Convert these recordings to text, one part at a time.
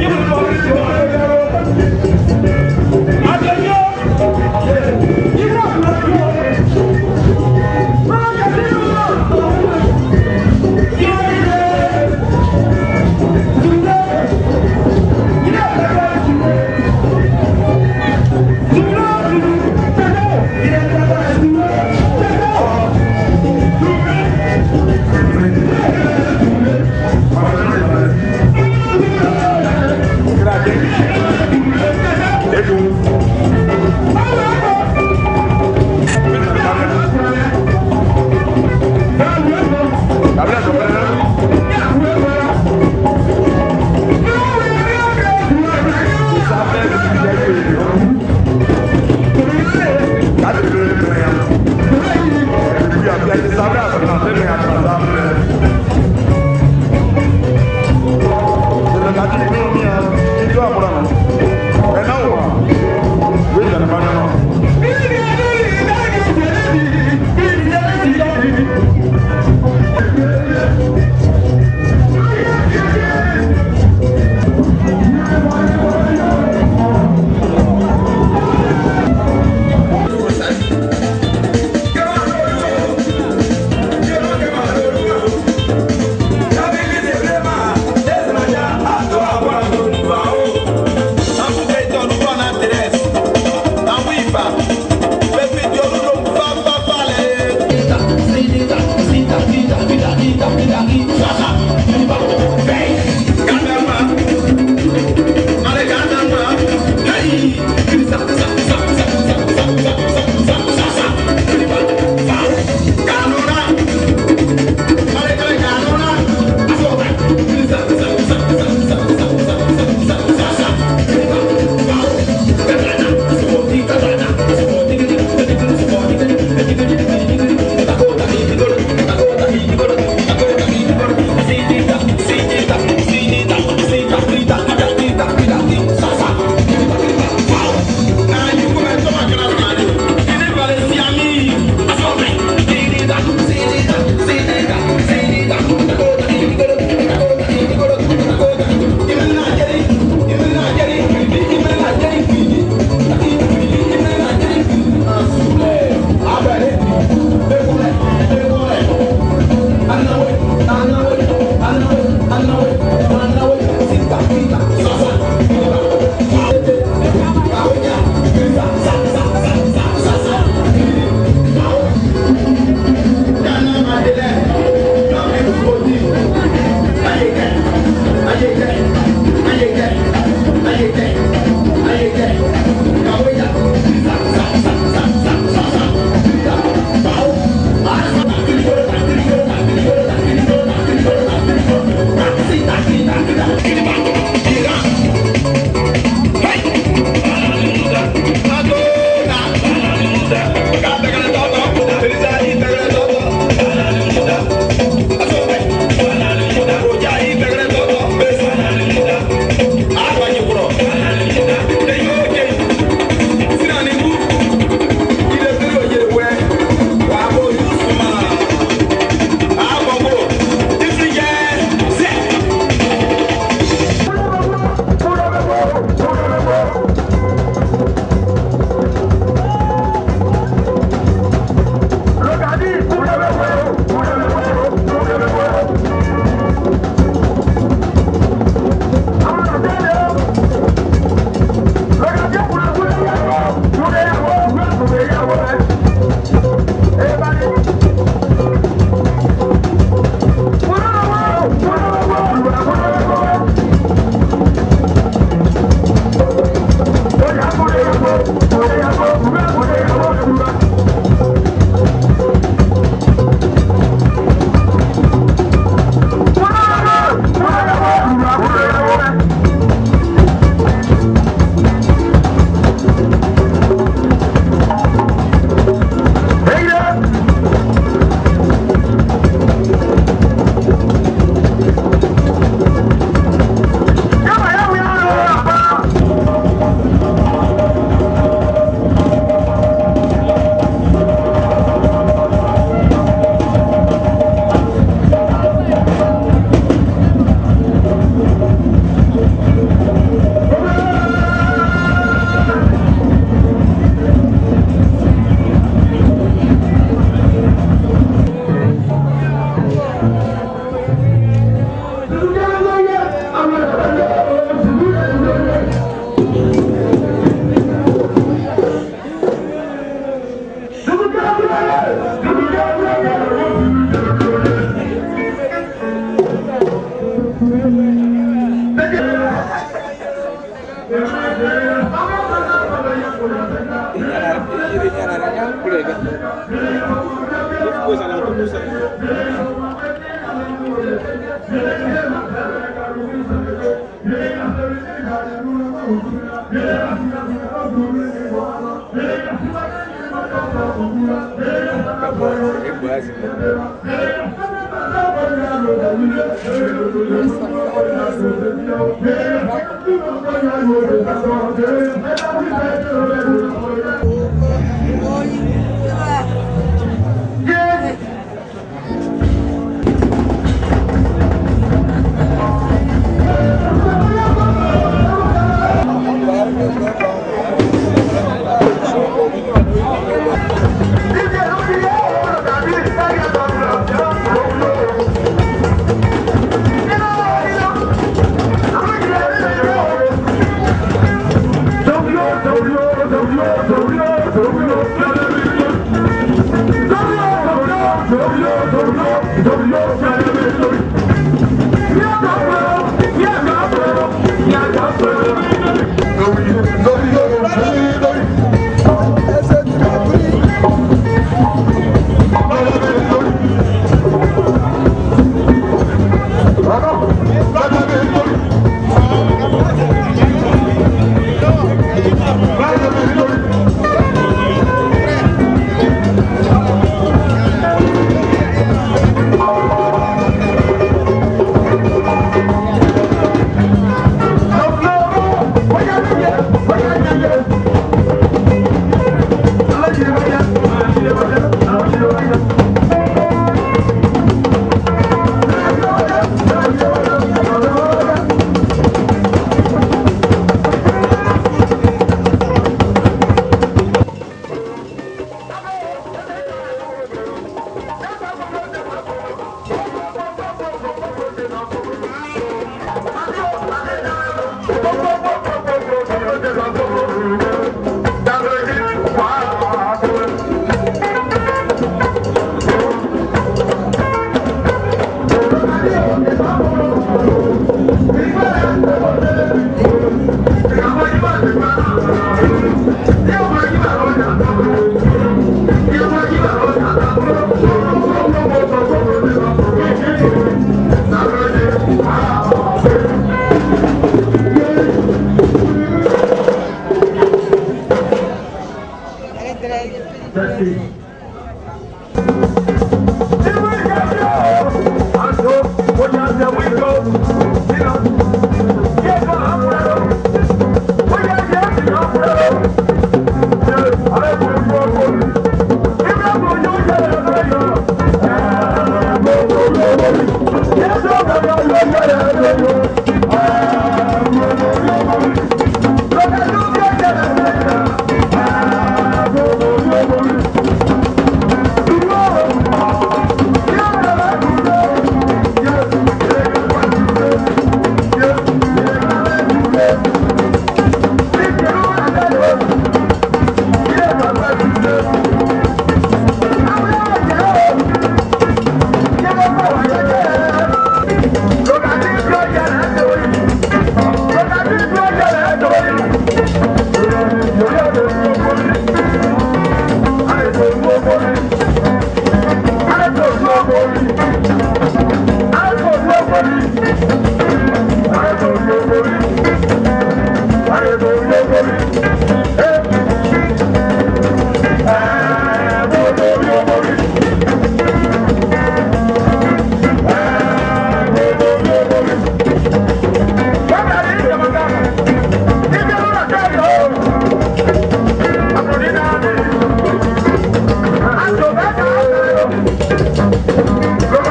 You Go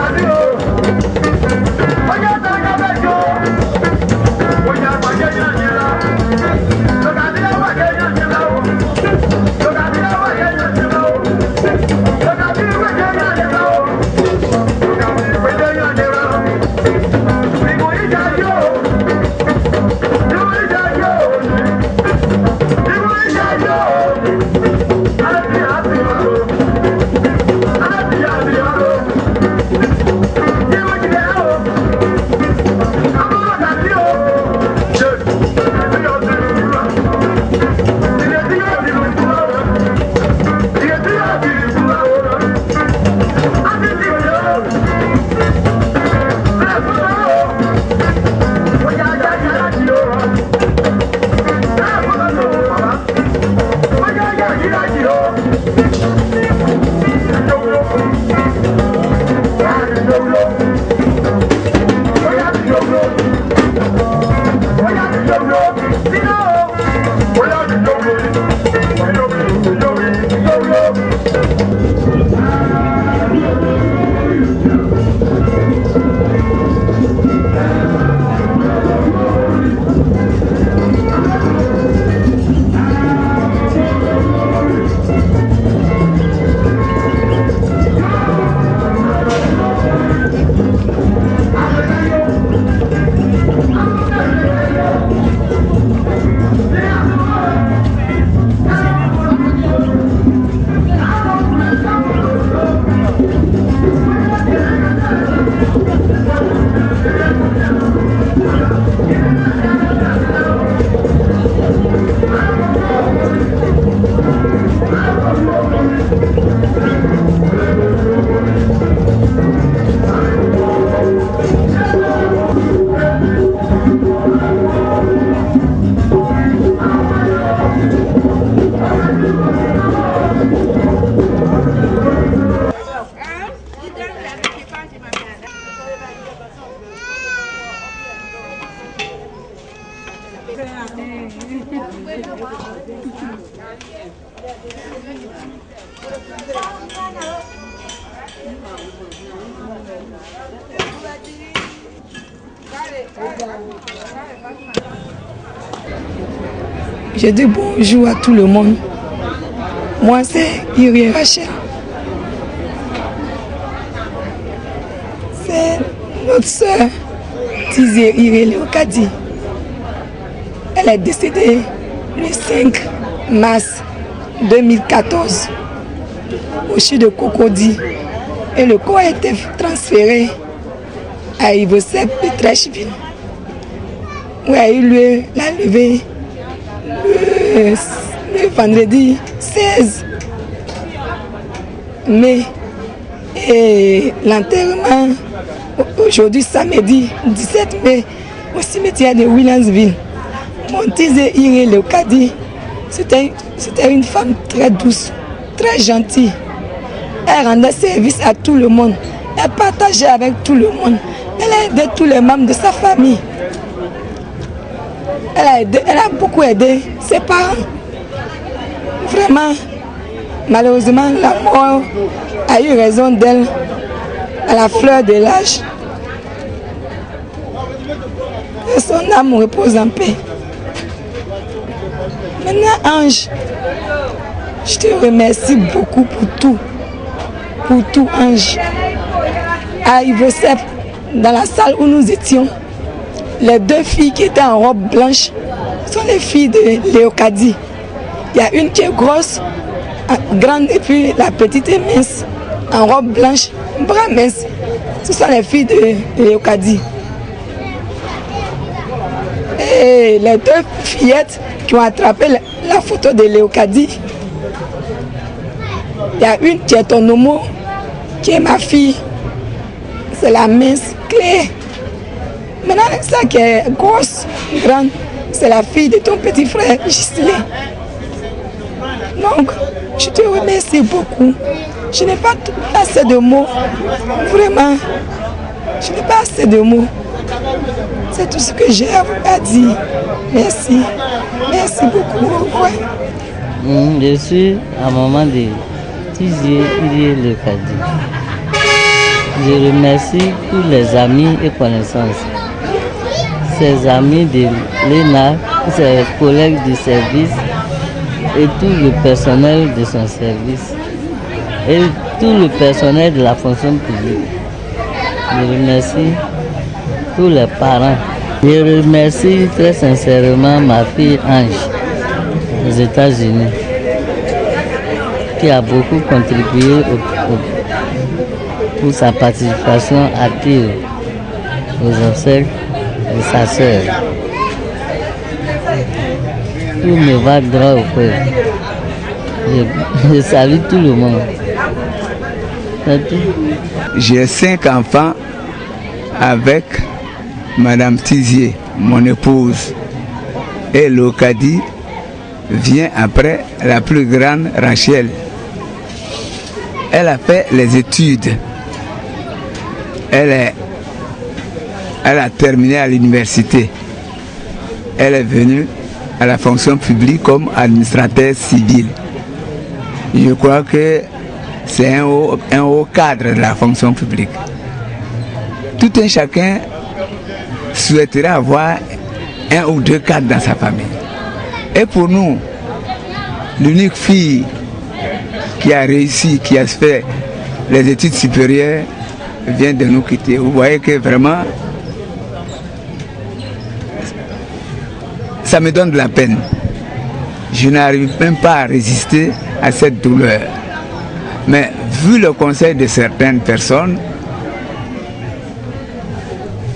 Je dis bonjour à tout le monde. Moi, c'est Iri Rachel. C'est notre sœur, Tizié Iri Leokadi. Elle est décédée le 5 mars 2014 au CHU de Cocody. Et le corps a été transféré à Ivosep de Trècheville, où a eu lieu la levée le vendredi 16 mai et l'enterrement aujourd'hui samedi 17 mai au cimetière de Williamsville. Mon Tizié Iri Leokadi, c'était une femme très douce, très gentille. Elle rendait service à tout le monde. Elle partageait avec tout le monde. Elle a aidé tous les membres de sa famille. Elle a beaucoup aidé ses parents. Vraiment, malheureusement, la mort a eu raison d'elle à la fleur de l'âge. Que son âme repose en paix. Maintenant, Ange, je te remercie beaucoup pour tout. Pour tout, Ange. À Ivosep, dans la salle où nous étions, les deux filles qui étaient en robe blanche sont les filles de Leokadi. Il y a une qui est grosse, grande, et puis la petite est mince, en robe blanche, bras mince. Ce sont les filles de Leokadi. Et les deux fillettes qui ont attrapé la photo de Leokadi, il y a une qui est ton homo, qui est ma fille. C'est la mince Clé. Maintenant, ça qui est grosse, grande, c'est la fille de ton petit frère Gisley. Donc, je te remercie beaucoup. Je n'ai pas assez de mots. Vraiment, je n'ai pas assez de mots. C'est tout ce que j'ai à dire. Merci. Merci beaucoup. Au revoir. Je suis à maman de Tizié Iri Leokadi. Je remercie tous les amis et connaissances. Ses amis de l'ENA, ses collègues du service et tout le personnel de son service et tout le personnel de la fonction publique. Je remercie tous les parents. Je remercie très sincèrement ma fille Ange aux États-Unis qui a beaucoup contribué pour sa participation active aux obsèques de sa sœur. Tout me va droit au cœur. Je salue tout le monde. J'ai 5 enfants avec Madame Tizié, mon épouse. Et Leokadi vient après la plus grande, Rachel. Elle a fait les études. Elle a terminé à l'université. Elle est venue à la fonction publique comme administrateur civil. Je crois que c'est un haut cadre de la fonction publique. Tout un chacun souhaiterait avoir 1 ou 2 cadres dans sa famille. Et pour nous, l'unique fille qui a réussi, qui a fait les études supérieures, vient de nous quitter. Vous voyez que vraiment, ça me donne de la peine. Je n'arrive même pas à résister à cette douleur. Mais vu le conseil de certaines personnes,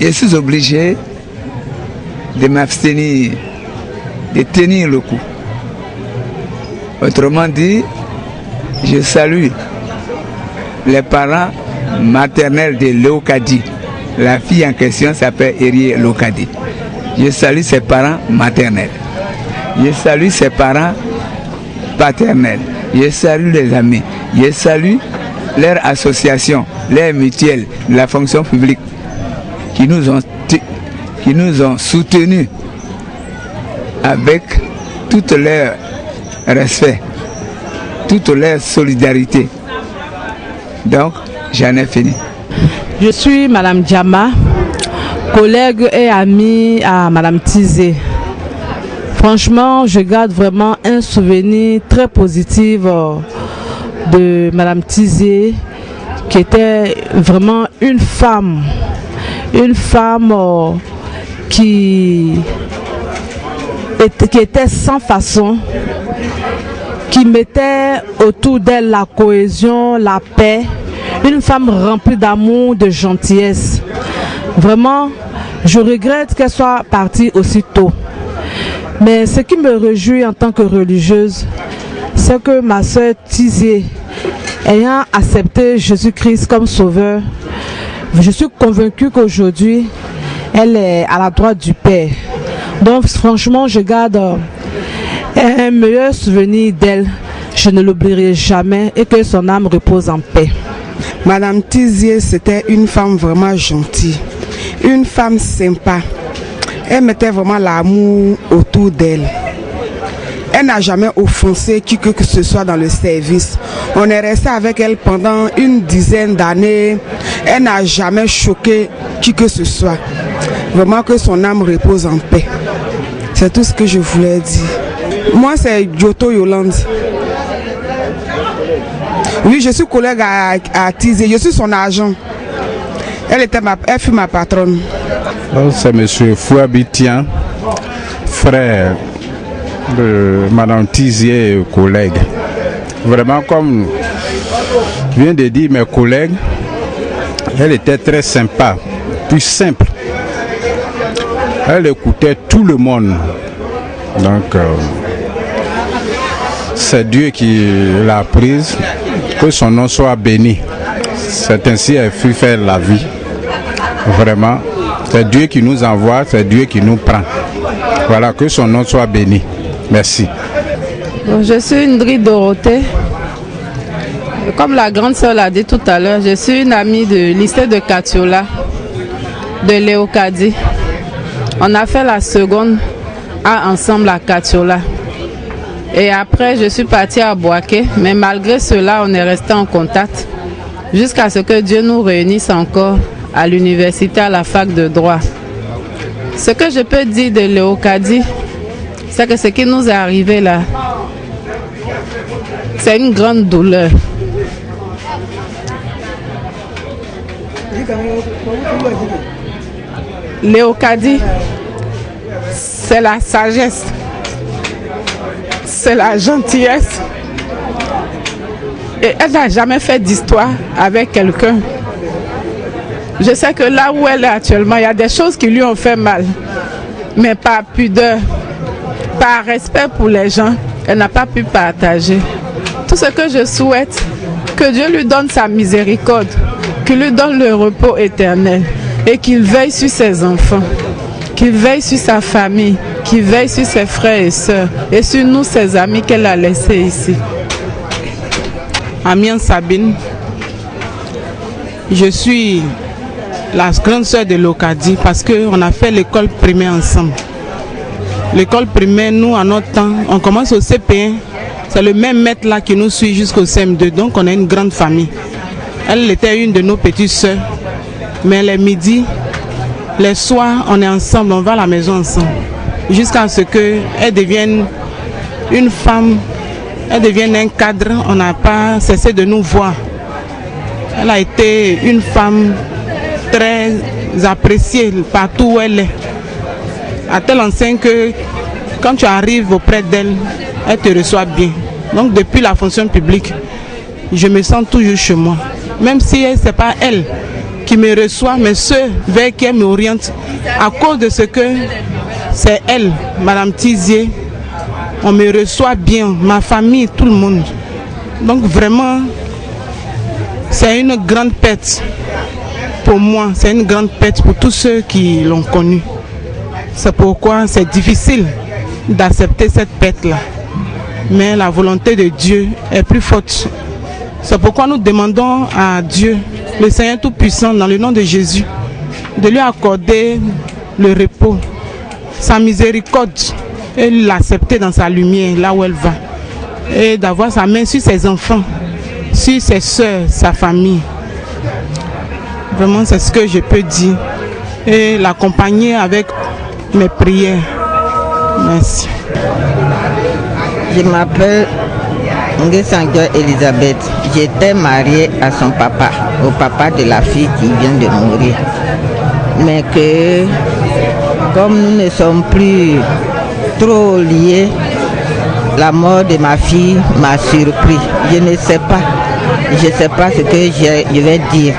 je suis obligé de m'abstenir, de tenir le coup. Autrement dit, je salue les parents maternels de Leokadi. La fille en question s'appelle Iri Leokadi. Je salue ses parents maternels. Je salue ses parents paternels. Je salue les amis. Je salue leur association, leur mutuelle de la fonction publique qui nous ont soutenus avec tout leur respect, toute leur solidarité. Donc, j'en ai fini. Je suis Madame Diama, collègue et amie à Madame Tizé. Franchement, je garde vraiment un souvenir très positif de Madame Tizé, qui était vraiment une femme qui était sans façon, qui mettait autour d'elle la cohésion, la paix, une femme remplie d'amour, de gentillesse. Vraiment, je regrette qu'elle soit partie aussi tôt. Mais ce qui me réjouit en tant que religieuse, c'est que ma sœur Tizé, ayant accepté Jésus-Christ comme sauveur, je suis convaincue qu'aujourd'hui, elle est à la droite du Père. Donc franchement, je garde un meilleur souvenir d'elle. Je ne l'oublierai jamais et que son âme repose en paix. Madame Tizé, c'était une femme vraiment gentille, une femme sympa. Elle mettait vraiment l'amour autour d'elle. Elle n'a jamais offensé qui que ce soit dans le service. On est resté avec elle pendant une dizaine d'années. Elle n'a jamais choqué qui que ce soit. Vraiment que son âme repose en paix. C'est tout ce que je voulais dire. Moi, c'est Giotto Yolande. Oui, je suis collègue à Tizé. Je suis son agent. Elle fut ma patronne. C'est M. Fouabitian, frère de Mme Tizé, collègue. Vraiment, comme vient de dire mes collègues, elle était très sympa, plus simple. Elle écoutait tout le monde. Donc, c'est Dieu qui l'a prise, que son nom soit béni. C'est ainsi qu'elle fut faire la vie. Vraiment, c'est Dieu qui nous envoie, c'est Dieu qui nous prend. Voilà, que son nom soit béni. Merci. Je suis Ndri Dorothée. Comme la grande sœur l'a dit tout à l'heure, je suis une amie de lycée de Katiola, de Léocadie. On a fait la seconde A ensemble à Katiola. Et après, je suis partie à Boaké, mais malgré cela, on est resté en contact jusqu'à ce que Dieu nous réunisse encore à l'université, à la fac de droit. Ce que je peux dire de Léocadie, c'est que ce qui nous est arrivé là, c'est une grande douleur. Léocadie, c'est la sagesse, c'est la gentillesse. Et elle n'a jamais fait d'histoire avec quelqu'un. Je sais que là où elle est actuellement, il y a des choses qui lui ont fait mal. Mais par pudeur, par respect pour les gens, elle n'a pas pu partager. Tout ce que je souhaite, que Dieu lui donne sa miséricorde, qu'il lui donne le repos éternel et qu'il veille sur ses enfants, qu'il veille sur sa famille, qu'il veille sur ses frères et sœurs et sur nous, ses amis qu'elle a laissés ici. Amiens Sabine, je suis la grande sœur de Léocadie parce qu'on a fait l'école primaire ensemble. L'école primaire, nous, à notre temps, on commence au CP1. C'est le même maître là qui nous suit jusqu'au CM2. Donc, on est une grande famille. Elle était une de nos petites sœurs. Mais les midis, les soirs, on est ensemble, on va à la maison ensemble. Jusqu'à ce qu'elle devienne une femme, elle devienne un cadre. On n'a pas cessé de nous voir. Elle a été une femme très appréciée partout où elle est. À tel enseigne que quand tu arrives auprès d'elle, elle te reçoit bien. Donc depuis la fonction publique, je me sens toujours chez moi. Même si ce n'est pas elle qui me reçoit, mais ceux vers qui elle m'oriente, à cause de ce que c'est elle, Madame Tizé, on me reçoit bien, ma famille, tout le monde. Donc vraiment, c'est une grande perte pour moi, c'est une grande perte pour tous ceux qui l'ont connue. C'est pourquoi c'est difficile d'accepter cette perte-là. Mais la volonté de Dieu est plus forte. C'est pourquoi nous demandons à Dieu, le Seigneur Tout-Puissant, dans le nom de Jésus, de lui accorder le repos, sa miséricorde et l'accepter dans sa lumière, là où elle va. Et d'avoir sa main sur ses enfants, sur ses soeurs, sa famille. Vraiment, c'est ce que je peux dire. Et l'accompagner avec mes prières. Merci. Je m'appelle Nguesangyo Elisabeth. J'étais mariée à son papa, au papa de la fille qui vient de mourir. Mais que, comme nous ne sommes plus trop liés, la mort de ma fille m'a surpris. Je ne sais pas ce que je vais dire.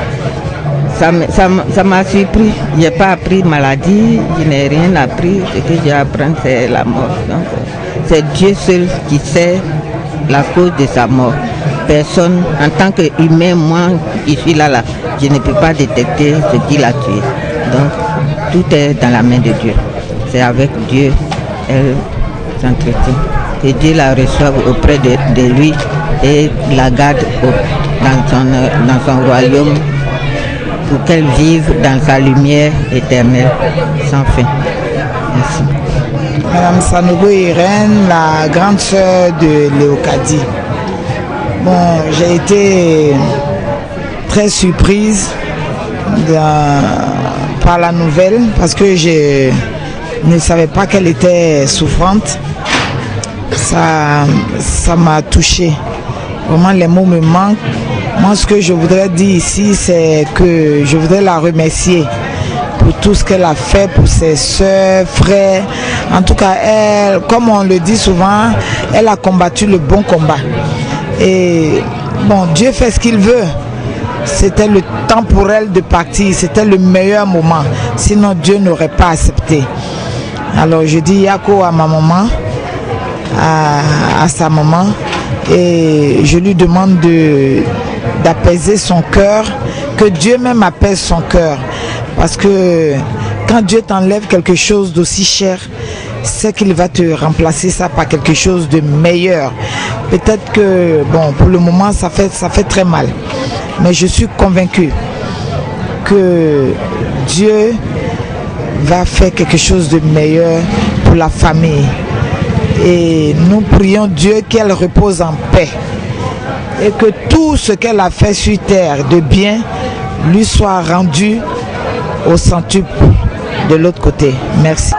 Ça m'a surpris. Je n'ai pas appris maladie, je n'ai rien appris. Ce que j'ai appris, c'est la mort. Donc, c'est Dieu seul qui sait la cause de sa mort. Personne, en tant qu'humain, moi qui suis là, je ne peux pas détecter ce qui l'a tué. Donc, tout est dans la main de Dieu. C'est avec Dieu elle s'entretient. Que Dieu la reçoive auprès de lui et la garde dans son royaume pour qu'elle vive dans sa lumière éternelle sans fin. Merci. Madame Sanogo Irène, la grande sœur de Léocadie. Bon, j'ai été très surprise par la nouvelle parce que je ne savais pas qu'elle était souffrante. Ça m'a touchée. Vraiment, les mots me manquent. Moi, ce que je voudrais dire ici, c'est que je voudrais la remercier pour tout ce qu'elle a fait pour ses soeurs, frères. En tout cas, elle, comme on le dit souvent, elle a combattu le bon combat. Et bon, Dieu fait ce qu'il veut. C'était le temps pour elle de partir. C'était le meilleur moment. Sinon, Dieu n'aurait pas accepté. Alors, je dis Yako à ma maman, à sa maman, et je lui demande d'apaiser son cœur, que Dieu même apaise son cœur. Parce que quand Dieu t'enlève quelque chose d'aussi cher, c'est qu'il va te remplacer ça par quelque chose de meilleur. Peut-être que, bon, pour le moment, ça fait très mal. Mais je suis convaincue que Dieu va faire quelque chose de meilleur pour la famille. Et nous prions Dieu qu'elle repose en paix. Et que tout ce qu'elle a fait sur terre de bien lui soit rendu au centuple de l'autre côté. Merci.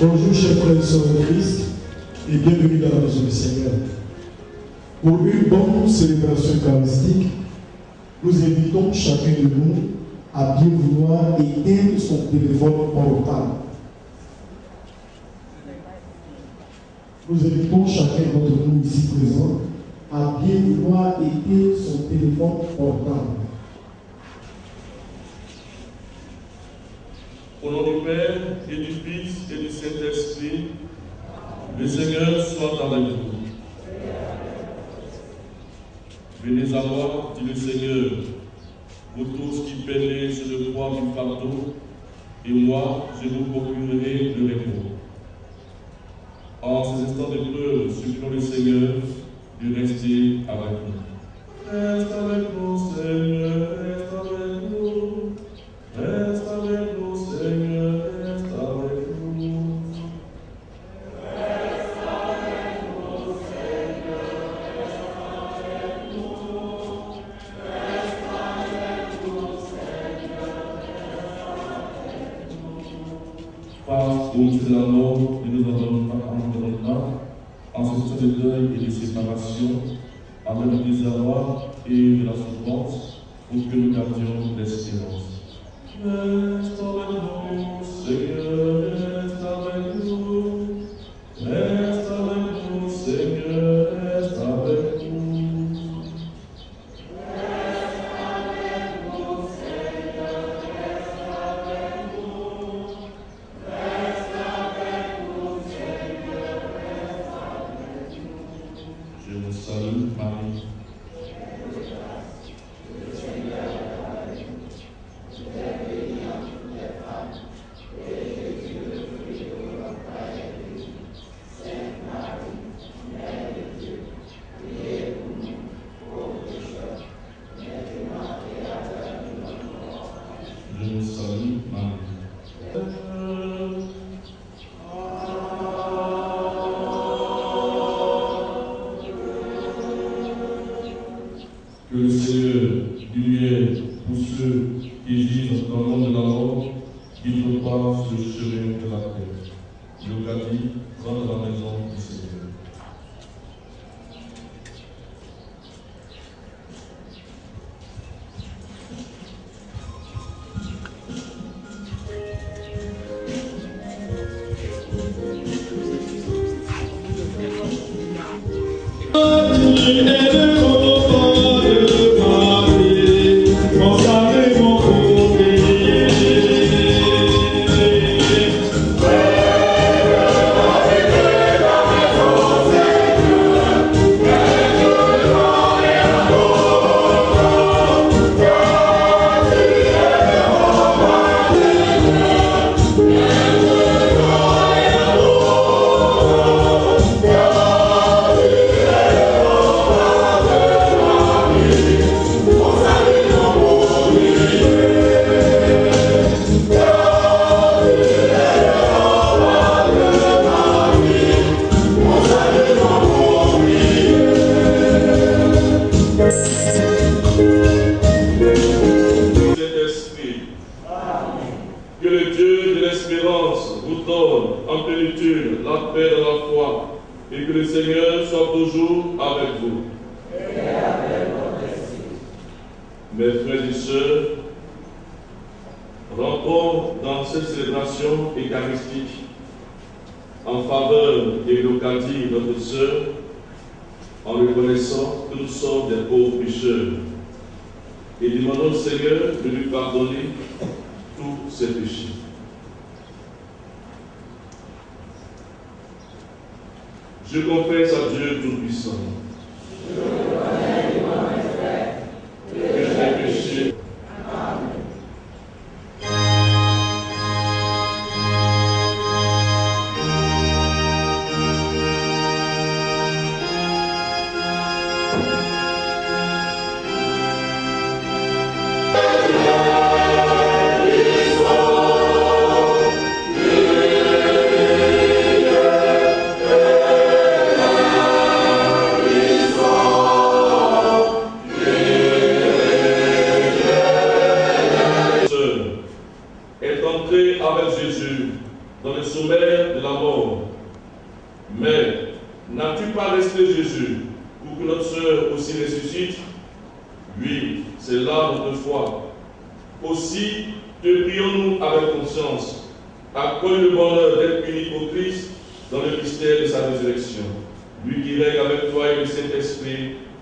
Bonjour chers frères et sœurs de Christ et bienvenue dans la maison du Seigneur. Pour une bonne célébration eucharistique, nous invitons chacun de nous à bien vouloir éteindre son téléphone portable. Nous invitons chacun d'entre nous ici présents à bien vouloir éteindre son téléphone portable. Au nom du Père, et du Fils, et du Saint-Esprit, le Seigneur soit avec vous. Venez à moi, dit le Seigneur, vous tous qui peinez sur le poids du fardeau, et moi, je vous procurerai le repos. En ces instants de preuve, supplions le Seigneur de rester avec nous. Reste avec nous, Seigneur, reste avec nous. Reste avec nous, Seigneur, reste avec nous. Reste avec nous, Seigneur, reste avec nous. Reste avec nous, Seigneur, reste avec nous. Face aux de la mort, ne nous abandonne pas, en ce temps de deuil et de séparation, avec le désarroi et de la souffrance, pour que nous gardions l'espérance. Reste avec nous, Seigneur, reste avec nous. Reste avec nous, Seigneur, reste avec nous. Reste avec nous, Seigneur, reste avec nous. Reste avec nous, Seigneur, reste avec nous. Je vous salue, Marie. Que le Seigneur, lumière pour ceux qui vivent dans le monde de la mort, guide pas sur le chemin de la paix. L'Eucharistie rentre dans la maison du Seigneur. Que le Dieu de l'espérance vous donne en plénitude la paix dans la foi et que le Seigneur soit toujours avec vous. Et avec votre Mes frères et sœurs, rentrons dans cette célébration eucharistique en faveur d'Élocadie, notre sœur, en reconnaissant que nous sommes des pauvres pécheurs et demandons au Seigneur de lui pardonner tous ses péchés. Je confesse à Dieu Tout-Puissant que j'ai péché.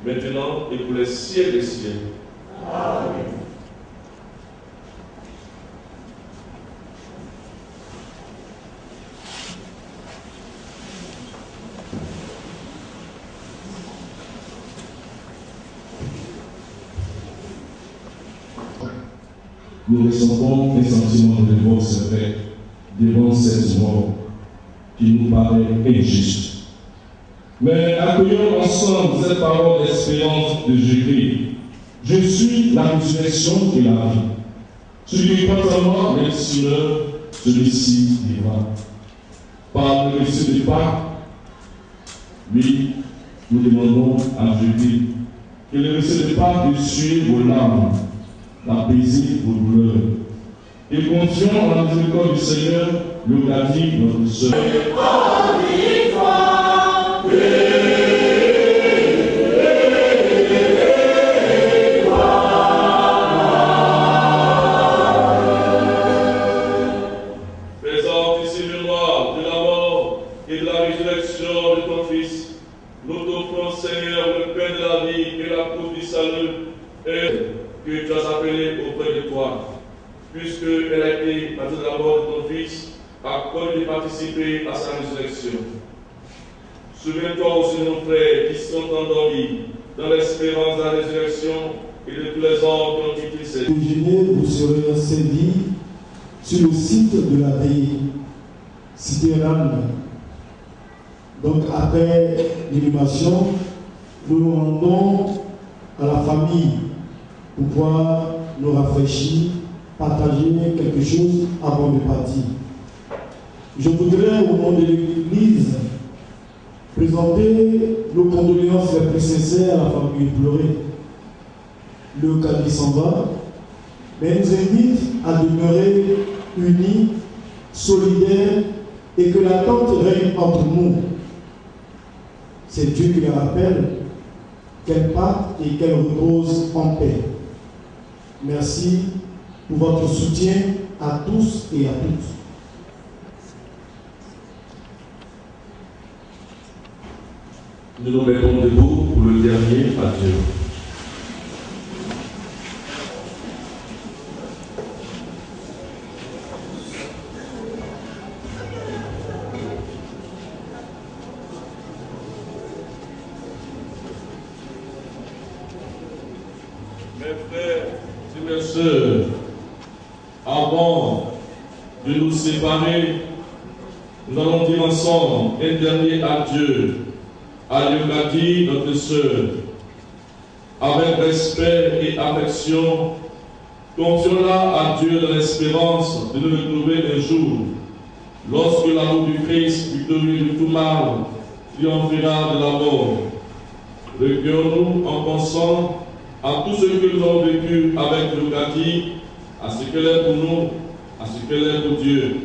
Maintenant et pour les siècles des siècles. Amen. Nous ressentons un sentiment de remords sévère devant cette mort qui nous paraît injuste. Mais accueillons ensemble cette parole d'espérance de Jésus. Je suis la résurrection et la vie. Celui qui croit en moi, même s'il meurt, celui-ci vivra. Par le récit de Pâques, oui, nous demandons à Jésus que le récit de Pâques essuie vos larmes, apaiser vos douleurs. Et confions en la miséricorde du Seigneur, l'Eucharistie, notre sœur. Que tu as appelé auprès de toi, puisque elle a été, à la mort de ton Fils, accorde de participer à sa résurrection. Souviens-toi aussi de nos frères qui sont endormis dans l'espérance de la résurrection et de tous les hommes qui ont quitté cette vie. Vous serez servis sur le site de l'abbaye, cité Rennes. Donc après l'inhumation, nous nous rendons à la famille pour pouvoir nous rafraîchir, partager quelque chose avant de partir. Je voudrais, au nom de l'Église, présenter nos condoléances les plus sincères à la famille pleurée. Le L'Eucharistie s'en va, mais nous invite à demeurer unis, solidaires, et que l'attente règne entre nous. C'est Dieu qui les rappelle qu'elle parte et qu'elle repose en paix. Merci pour votre soutien à tous et à toutes. Nous nous mettons debout pour le dernier adieu. Mes frères et mes sœurs, avant de nous séparer, nous allons dire ensemble un dernier adieu à l'Eucharistie, notre sœur. Avec respect et affection, confions-la à Dieu dans l'espérance de nous retrouver un jour, lorsque l'amour du Christ, victorieux de tout mal, triomphera de la mort. Recueillons-nous en pensant à tout ce que nous avons vécu avec l'Eucharistie, à ce qu'elle est pour nous, à ce qu'elle est pour Dieu.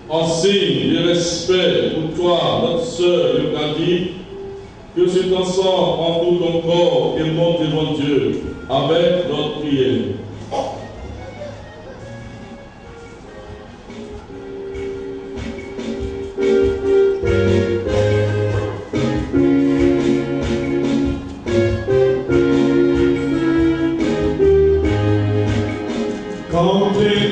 En signe de respect pour toi, notre sœur Eucadie, que cet ensemble entoure ton corps et monte devant Dieu avec notre prière. Quand tu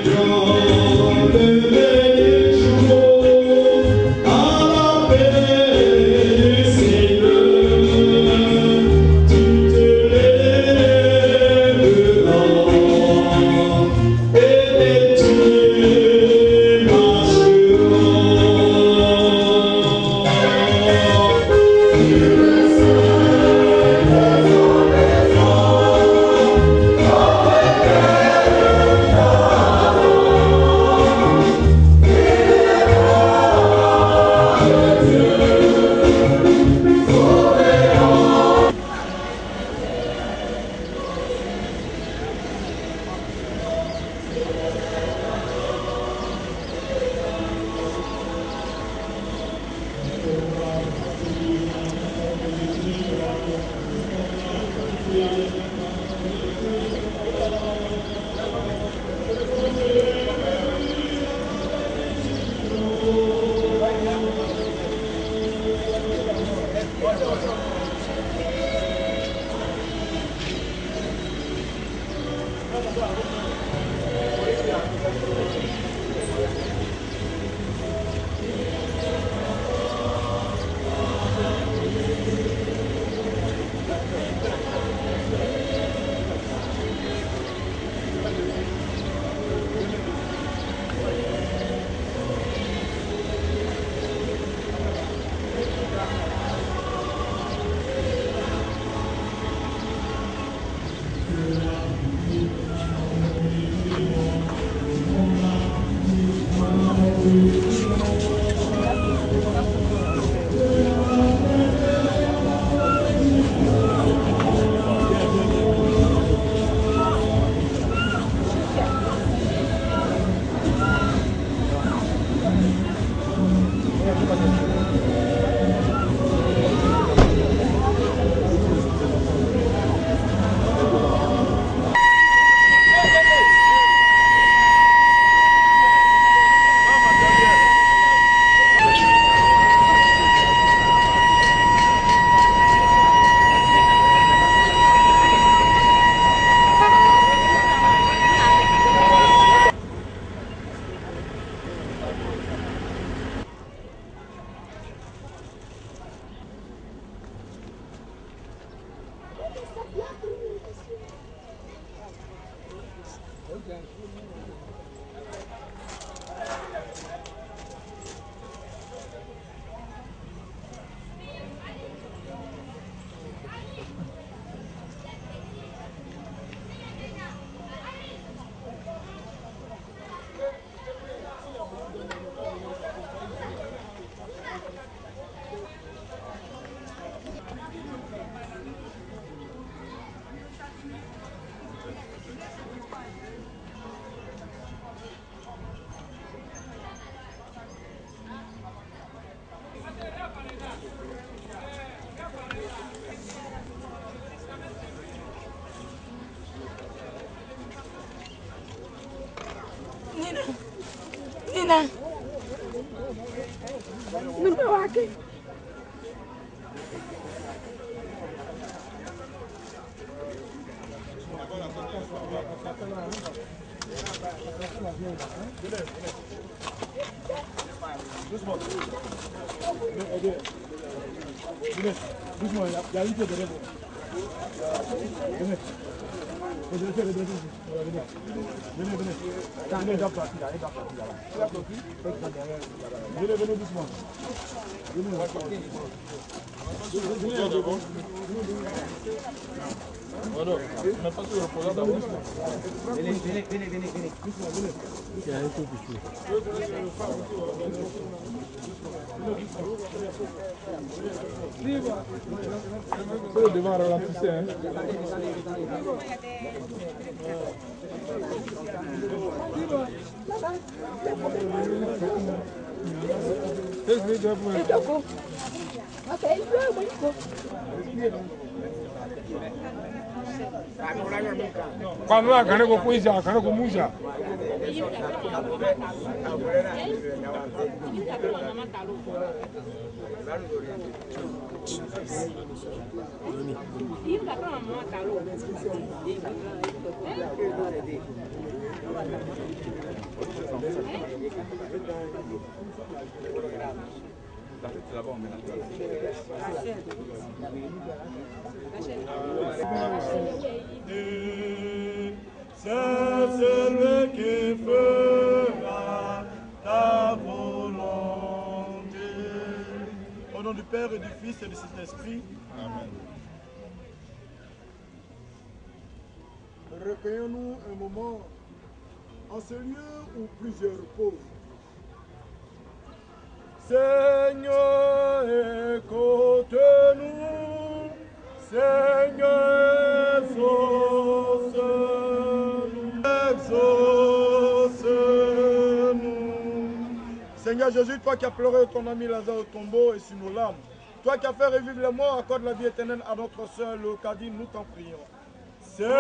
Nina. Doucement. Doucement, il y a une chose derrière vous. Venez. Venez. Venez, j'applaudis là. Venez doucement. Venez devant. Voilà, on n'a pas tout reposé d'abord. Venez. Il y a un peu de chou. Le devant ralentissez, hein. Quando la cane con cui sa, cane con musa. C'est celui qui fera ta volonté. Au nom du Père et du Fils et du Saint-Esprit. Amen. Recueillons-nous un moment en ce lieu où plusieurs reposent. Seigneur, écoute-nous. Seigneur, exauce-nous. Seigneur Jésus, toi qui as pleuré ton ami Lazare au tombeau et sur nos larmes, toi qui as fait revivre les morts, accorde la vie éternelle à notre sœur Léocadie, nous t'en prions. Seigneur,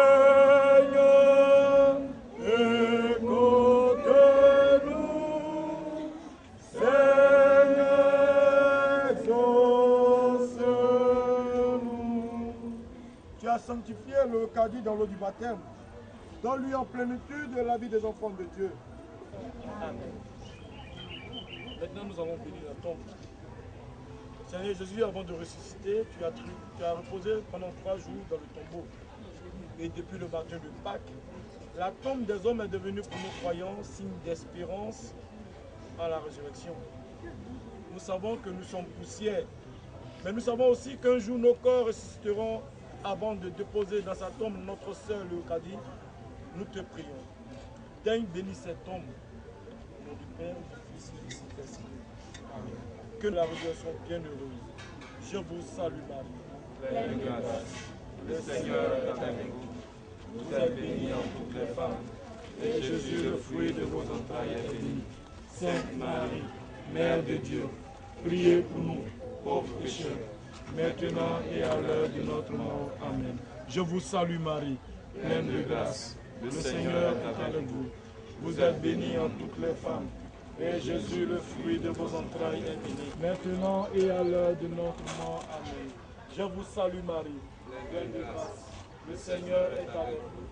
écoute-nous. Seigneur, exauce-nous. Tu as sanctifié Léocadie dans l'eau du baptême. Donne-lui en plénitude la vie des enfants de Dieu. Amen. Maintenant, nous allons bénir la tombe. Seigneur Jésus, avant de ressusciter, tu as reposé pendant 3 jours dans le tombeau. Et depuis le matin de Pâques, la tombe des hommes est devenue pour nos croyants signe d'espérance à la résurrection. Nous savons que nous sommes poussière, mais nous savons aussi qu'un jour nos corps ressusciteront avant de déposer dans sa tombe notre sœur Léocadie. Nous te prions. Daigne bénir cette tombe. Au nom du Père, du Fils et du Saint-Esprit. Amen. Que la résurrection bienheureuse. Je vous salue Marie. Pleine de grâce. Le Seigneur est avec vous. Vous êtes bénie en toutes les femmes. Et Jésus, le fruit de vos entrailles, est béni. Sainte Marie, Mère de Dieu, priez pour nous, pauvres pécheurs, maintenant et à l'heure de notre mort. Amen. Je vous salue Marie, pleine de grâce. Le Seigneur est avec vous. Vous êtes bénie en toutes les femmes. Et Jésus, le fruit de vos entrailles, est béni. Maintenant et à l'heure de notre mort. Amen. Je vous salue Marie, pleine de grâce. Le Seigneur est avec vous.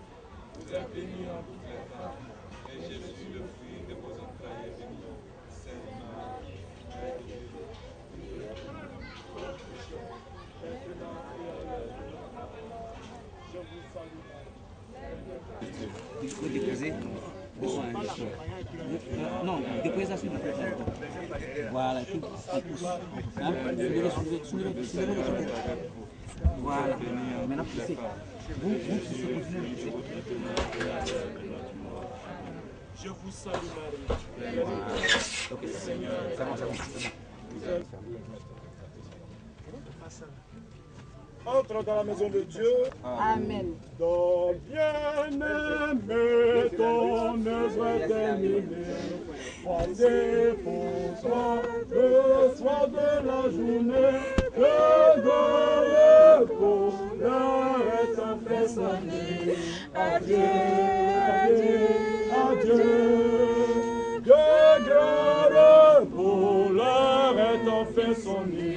Vous êtes bénie en toutes les femmes. Et Jésus, le fruit de vos entrailles, est béni. Sainte Marie, Mère de Dieu, priez pour nous, pauvres pécheurs, maintenant et à l'heure de notre mort. Je vous salue Marie. Il faut déposer non, déposer ça sur le côté. Voilà, tout pousse. Soulevez. Voilà, maintenant poussez. Vous poussez. Je vous salue Marie. Ok, Seigneur, ça va. Entre dans la maison de Dieu. Amen. Dans bien-aimé, ton œuvre est terminée. Croisez pour soi le soir de la journée. Que dans le bonheur est enfin sonné. Adieu, adieu, adieu. Que grand le bonheur est enfin sonné.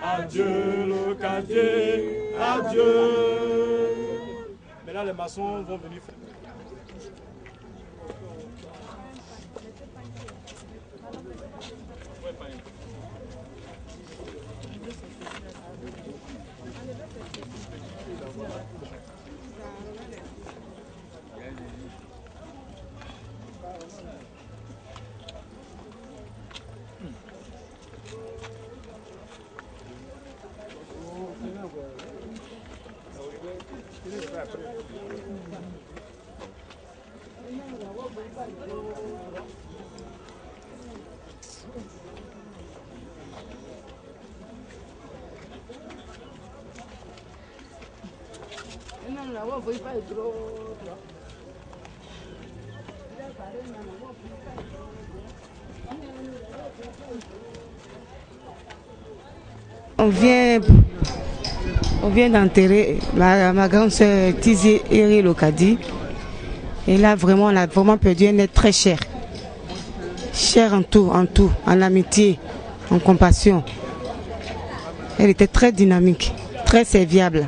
Adieu Léocadie, adieu. Maintenant, les maçons vont venir faire. On vient d'enterrer ma grande soeur Tizié Eri Lokadi. Et là, vraiment, on a vraiment perdu un être très cher. Cher en tout, en amitié, en compassion. Elle était très dynamique, très serviable.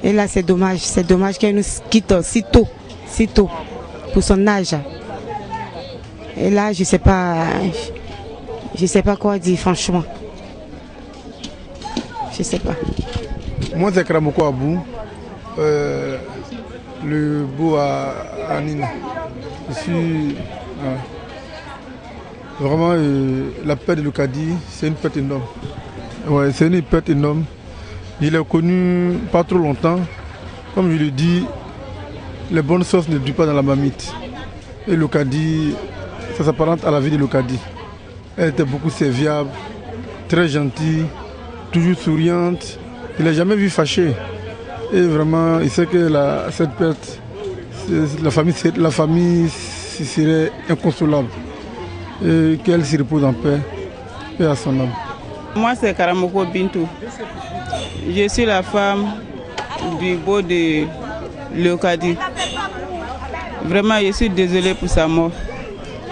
Et là, c'est dommage qu'elle nous quitte si tôt pour son âge. Et là, je sais pas quoi dire, franchement. Je sais pas. Moi, c'est Kramoko Abou, le beau à Nina. Je suis vraiment la perte de Lokadi, c'est une perte énorme. Ouais, c'est une perte énorme. Je l'ai connu pas trop longtemps. Comme je le dis, les bonnes sauces ne durent pas dans la marmite. Et Lokadi, ça s'apparente à la vie de Lokadi. Elle était beaucoup serviable, très gentille, toujours souriante. Je ne l'ai jamais vue fâchée. Et vraiment, il sait que cette perte, la famille serait inconsolable. Et qu'elle se repose en paix, paix à son âme. Moi, c'est Karamoko Bintou. Je suis la femme du beau de Lokadi. Vraiment, je suis désolée pour sa mort.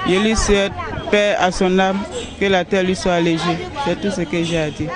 Je lui souhaite paix à son âme, que la terre lui soit allégée. C'est tout ce que j'ai à dire.